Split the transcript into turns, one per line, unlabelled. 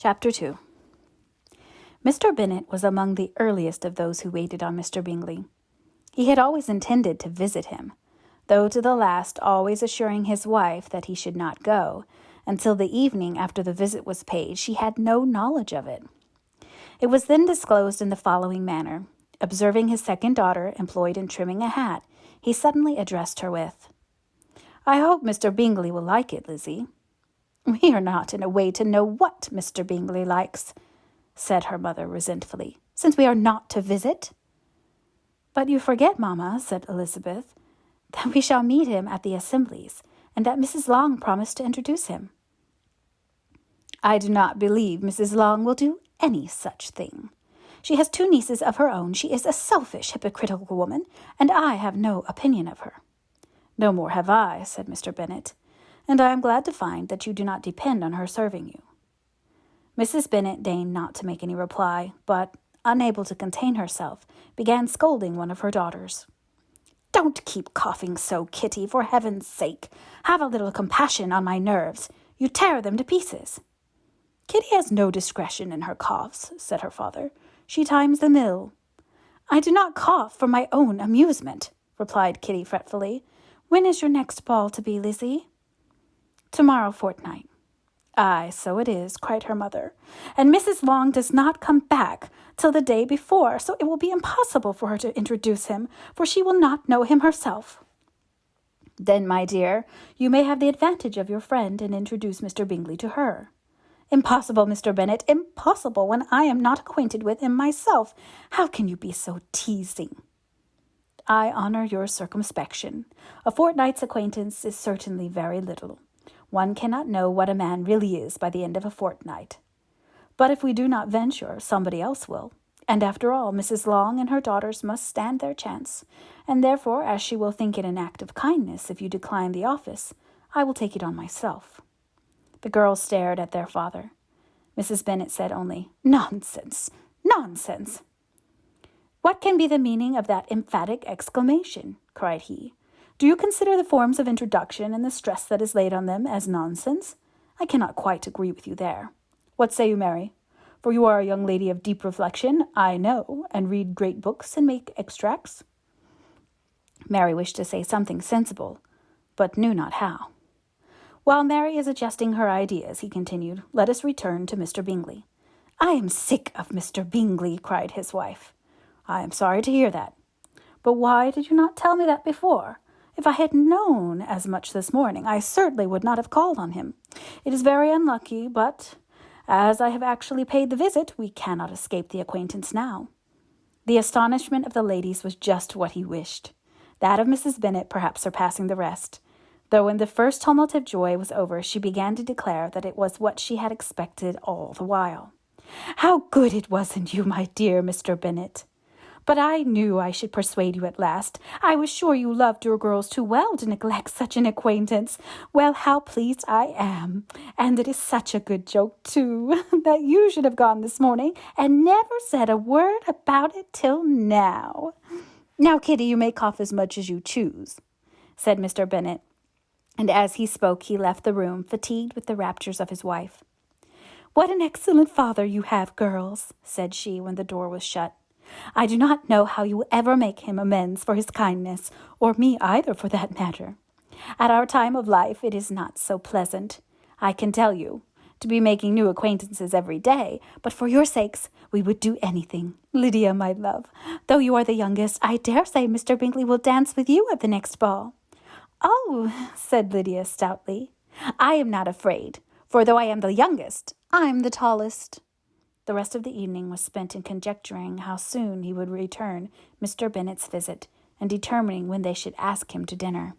Chapter 2. Mr. Bennett was among the earliest of those who waited on Mr. Bingley. He had always intended to visit him, though to the last always assuring his wife that he should not go. Until the evening after the visit was paid, she had no knowledge of it. It was then disclosed in the following manner. Observing his second daughter employed in trimming a hat, he suddenly addressed her with, "I hope Mr. Bingley will like it, Lizzie." "We are not in a way to know what Mr. Bingley likes," said her mother resentfully, "since we are not to visit." "But you forget, mamma," said Elizabeth, "that we shall meet him at the assemblies, and that Mrs. Long promised to introduce him." "I do not believe Mrs. Long will do any such thing. She has 2 nieces of her own. She is a selfish, hypocritical woman, and I have no opinion of her." "No more have I," said Mr. Bennet, "and I am glad to find that you do not depend on her serving you." Mrs. Bennet deigned not to make any reply, but, unable to contain herself, began scolding one of her daughters. "Don't keep coughing so, Kitty, for heaven's sake. Have a little compassion on my nerves. You tear them to pieces." "Kitty has no discretion in her coughs," said her father. "She times them ill." "I do not cough for my own amusement," replied Kitty fretfully. "When is your next ball to be, Lizzie?" "Tomorrow fortnight." "Aye, so it is," cried her mother, "and Mrs. Long does not come back till the day before, so it will be impossible for her to introduce him, for she will not know him herself." "Then, my dear, you may have the advantage of your friend and introduce Mr. Bingley to her." "Impossible, Mr. Bennet, impossible, when I am not acquainted with him myself. How can you be so teasing?" "I honour your circumspection. A fortnight's acquaintance is certainly very little. One cannot know what a man really is by the end of a fortnight. But if we do not venture, somebody else will. And after all, Mrs. Long and her daughters must stand their chance, and therefore, as she will think it an act of kindness if you decline the office, I will take it on myself." The girls stared at their father. Mrs. Bennet said only, "Nonsense! Nonsense!" "What can be the meaning of that emphatic exclamation?" cried he. "Do you consider the forms of introduction and the stress that is laid on them as nonsense? I cannot quite agree with you there. What say you, Mary? For you are a young lady of deep reflection, I know, and read great books and make extracts." Mary wished to say something sensible, but knew not how. "While Mary is adjusting her ideas," he continued, "let us return to Mr. Bingley." "I am sick of Mr. Bingley," cried his wife. "I am sorry to hear that. But why did you not tell me that before? If I had known as much this morning, I certainly would not have called on him. It is very unlucky, but as I have actually paid the visit, we cannot escape the acquaintance now." The astonishment of the ladies was just what he wished, that of Mrs. Bennet perhaps surpassing the rest, though when the first tumult of joy was over, she began to declare that it was what she had expected all the while. "How good it was in you, my dear Mr. Bennet! But I knew I should persuade you at last. I was sure you loved your girls too well to neglect such an acquaintance. Well, how pleased I am! And it is such a good joke, too, that you should have gone this morning and never said a word about it till now." "Now, Kitty, you may cough as much as you choose," said Mr. Bennet, and as he spoke he left the room, fatigued with the raptures of his wife. "What an excellent father you have, girls," said she when the door was shut. "I do not know how you will ever make him amends for his kindness, or me either for that matter. At our time of life it is not so pleasant, I can tell you, to be making new acquaintances every day, but for your sakes we would do anything. Lydia, my love, though you are the youngest, I dare say Mr. Bingley will dance with you at the next ball." "Oh," said Lydia stoutly, "I am not afraid, for though I am the youngest, I'm the tallest." The rest of the evening was spent in conjecturing how soon he would return Mr. Bennet's visit, and determining when they should ask him to dinner.